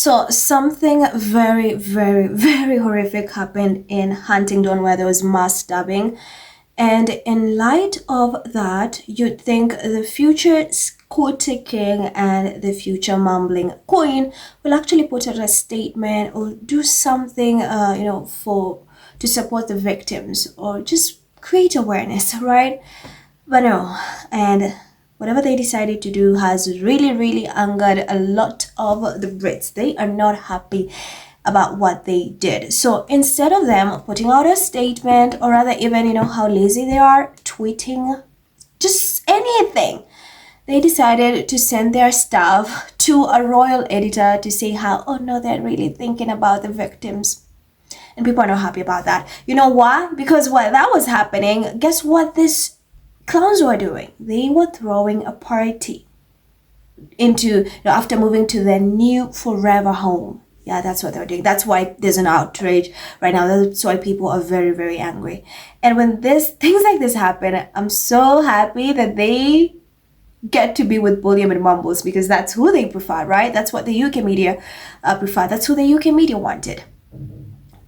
So something very, very, very horrific happened in Huntingdon where there was mass stabbing. And in light of that, you'd think the future Scooty King and the future mumbling queen will actually put out a statement or do something, for to support the victims or just create awareness, right? But no, and whatever they decided to do has really, really angered a lot of the Brits. They are not happy about what they did. So instead of them putting out a statement, or rather, even how lazy they are, tweeting, just anything, they decided to send their staff to a royal editor to say how, oh no, they're really thinking about the victims. And people are not happy about that. You know why? Because while that was happening, guess what these clowns were doing? They were throwing a party after moving to their new forever home. Yeah, that's what they're doing. That's why there's an outrage right now. That's why people are very, very angry. And when things like this happen, I'm so happy that they get to be with Bullion and Mumbles, because that's who they prefer, right? That's what the UK media prefer. That's who the UK media wanted.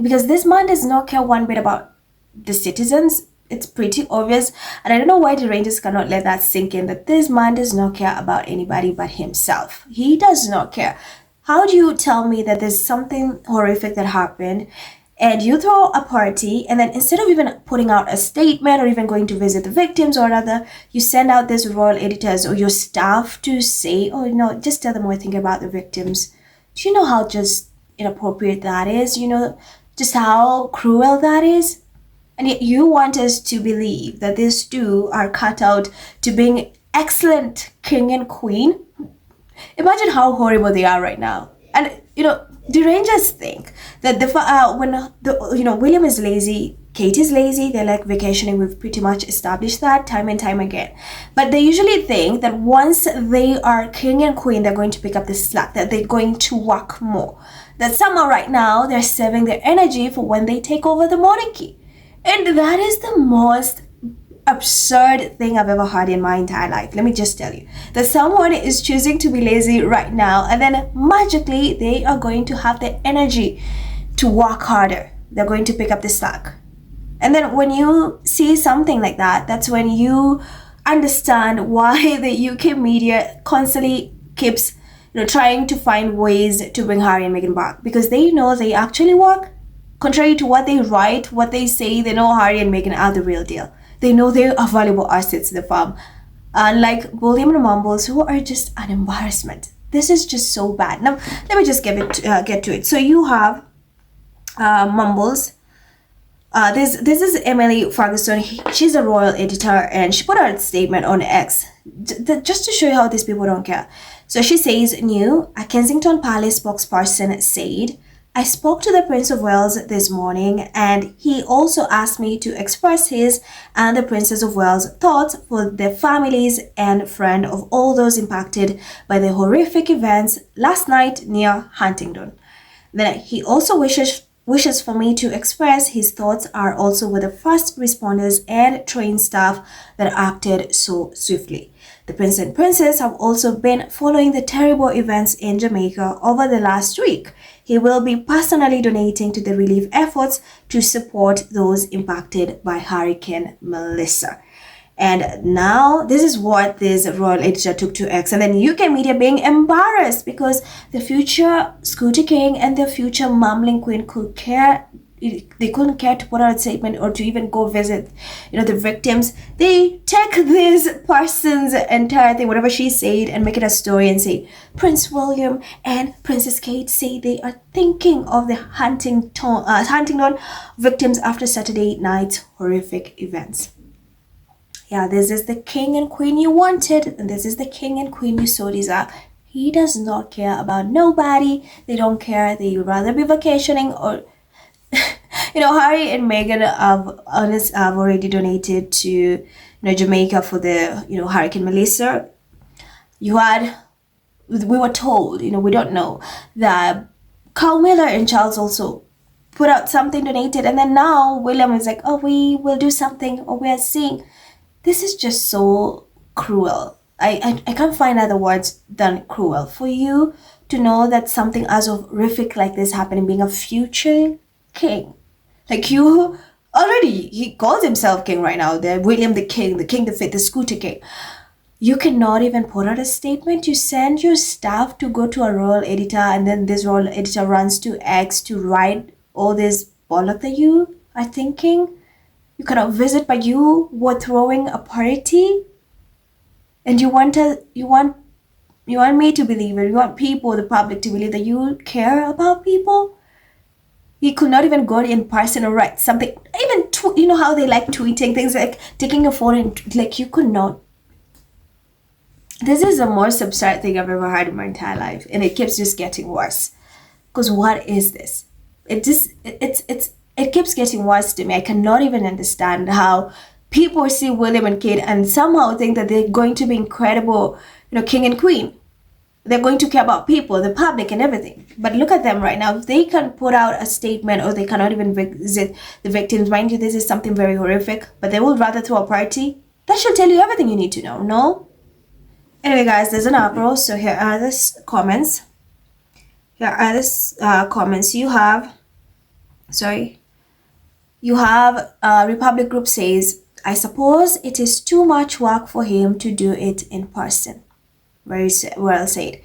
Because this man does not care one bit about the citizens. It's pretty obvious, and I don't know why the Rangers cannot let that sink in, that this man does not care about anybody but himself. He does not care. How do you tell me that there's something horrific that happened and you throw a party, and then instead of even putting out a statement or even going to visit the victims, or rather you send out this royal editors or your staff to say, oh no, just tell them we're thinking about the victims? Do you know how just inappropriate that is? Just how cruel that is? And yet you want us to believe that these two are cut out to being excellent king and queen? Imagine how horrible they are right now. And the Rangers think that William is lazy, Kate is lazy, they like vacationing. We've pretty much established that time and time again. But they usually think that once they are king and queen, they're going to pick up the slack, that they're going to work more. That somehow right now they're saving their energy for when they take over the monarchy. And that is the most absurd thing I've ever heard in my entire life. Let me just tell you that someone is choosing to be lazy right now, and then magically they are going to have the energy to work harder. They're going to pick up the slack. And then when you see something like that, that's when you understand why the UK media constantly keeps trying to find ways to bring Harry and Meghan back, because they know they actually work. Contrary to what they write, what they say, they know Harry and Meghan are the real deal. They know they are valuable assets to the farm. Unlike William and Mumbles, who are just an embarrassment. This is just so bad. Now, let me just get to it. So you have Mumbles. This is Emily Ferguson. She's a royal editor, and she put out a statement on X just to show you how these people don't care. So she says, a Kensington Palace spokesperson said, I spoke to the Prince of Wales this morning, and he also asked me to express his and the Princess of Wales' thoughts for the families and friends of all those impacted by the horrific events last night near Huntingdon. Then he also wishes for me to express his thoughts are also with the first responders and trained staff that acted so swiftly. The Prince and Princess have also been following the terrible events in Jamaica over the last week. He will be personally donating to the relief efforts to support those impacted by Hurricane Melissa. And now this is what this royal editor took to X, and then UK media being embarrassed because the future Scooty King and the future mumbling queen they couldn't care to put out a statement or to even go visit the victims. They take this person's entire thing, whatever she said, and make it a story and say Prince William and Princess Kate say they are thinking of the Huntingdon victims after Saturday night's horrific events. Yeah, this is the king and queen you wanted, and this is the king and queen you so deserve. He does not care about nobody. They don't care. They would rather be vacationing or Harry and Meghan have already donated to Jamaica for the Hurricane Melissa. We were told, we don't know, that Carl Miller and Charles also put out something donated, and then now William is like, oh, we will do something, or we are seeing. This is just so cruel. I can't find other words than cruel. For you to know that something as horrific like this happening, being a future king? Like, you already, he calls himself king right now. The William the King, the King the Fifth, the Scooter King. You cannot even put out a statement. You send your staff to go to a royal editor, and then this royal editor runs to X to write all this bollock that you are thinking. You cannot visit, but you were throwing a party, and you want me to believe it. You want people, the public, to believe that you care about people. You could not even go in person or write something. Even you know how they like tweeting things, like taking a photo, and like, you could not. This is the most absurd thing I've ever heard in my entire life, and it keeps just getting worse. Because what is this? It keeps getting worse to me. I cannot even understand how people see William and Kate and somehow think that they're going to be incredible, king and queen. They're going to care about people, the public, and everything. But look at them right now. If they can put out a statement, or they cannot even visit the victims, mind you, this is something very horrific, but they would rather throw a party. That should tell you everything you need to know, no? Anyway, guys, there's an uproar. So here are the comments. Here are the comments. You have Republic Group says, I suppose it is too much work for him to do it in person. Very well said.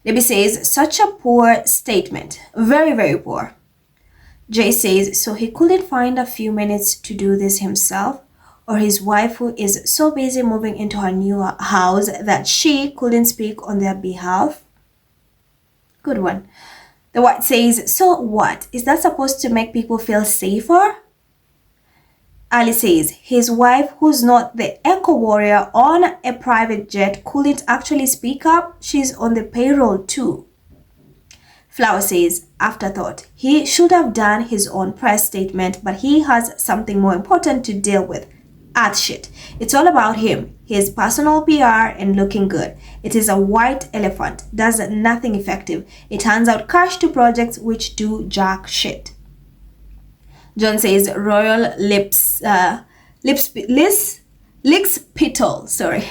Libby says, such a poor statement. Very, very poor. Jay says, so he couldn't find a few minutes to do this himself? Or his wife, who is so busy moving into her new house that she couldn't speak on their behalf? Good one. The White says, so what? Is that supposed to make people feel safer? Ali says, his wife, who's not the eco warrior on a private jet, couldn't actually speak up. She's on the payroll too. Flower says, afterthought. He should have done his own press statement, but he has something more important to deal with. Earth shit. It's all about him, his personal PR, and looking good. It is a white elephant, does nothing effective. It hands out cash to projects which do jack shit. John says, royal licks pittle. Sorry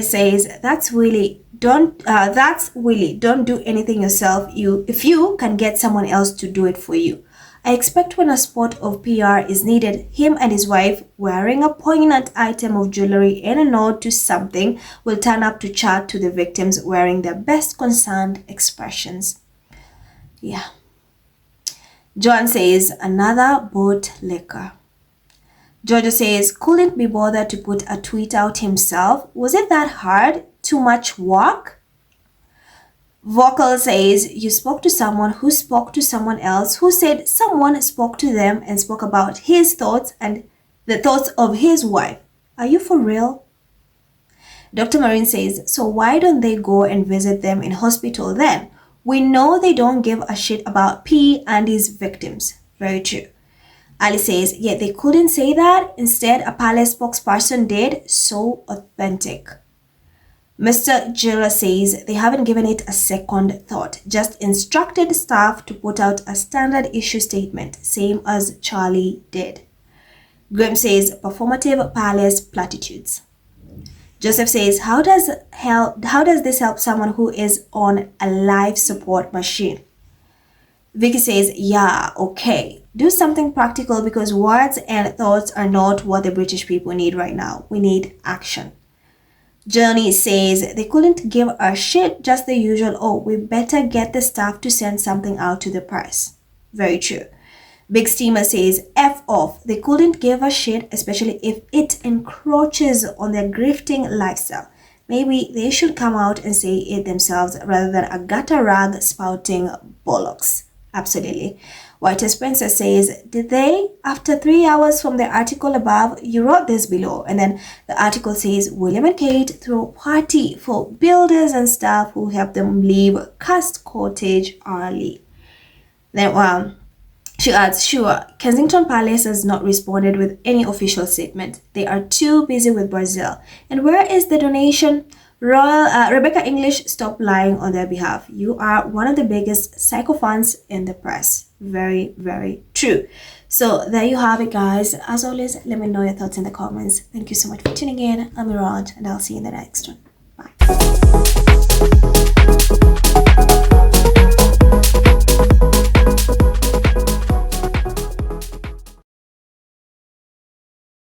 says, that's Willie. Don't do anything yourself. If you can get someone else to do it for you. I expect when a spot of PR is needed, him and his wife, wearing a poignant item of jewelry and a nod to something, will turn up to chat to the victims wearing their best concerned expressions. Yeah. John says, another boat liquor. Georgia says, couldn't be bothered to put a tweet out himself. Was it that hard? Too much work? Vocal says, you spoke to someone who spoke to someone else who said someone spoke to them and spoke about his thoughts and the thoughts of his wife. Are you for real? Dr. Marine says, so why don't they go and visit them in hospital then? We know they don't give a shit about P and his victims. Very true. Ali says, yet they couldn't say that. Instead, a palace spokesperson did. So authentic. Mr. Gila says they haven't given it a second thought, just instructed staff to put out a standard issue statement, same as Charlie did. Graham says performative palace platitudes. Joseph says, how does this help someone who is on a life support machine? Vicky says, yeah, okay. Do something practical because words and thoughts are not what the British people need right now. We need action. Johnny says they couldn't give a shit, just the usual, oh, we better get the staff to send something out to the press. Very true. Big Steamer says, F off. They couldn't give a shit, especially if it encroaches on their grifting lifestyle. Maybe they should come out and say it themselves rather than a gutter rag spouting bollocks. Absolutely. White Spencer says, did they? After 3 hours from the article above, you wrote this below. And then the article says, William and Kate throw a party for builders and staff who helped them leave Cast Cottage early. Then, she adds, sure, Kensington Palace has not responded with any official statement. They are too busy with Brazil. And where is the donation? Rebecca English, stop lying on their behalf. You are one of the biggest sycophants in the press. Very, very true. So there you have it, guys. As always, let me know your thoughts in the comments. Thank you so much for tuning in. I'm Miraj, and I'll see you in the next one.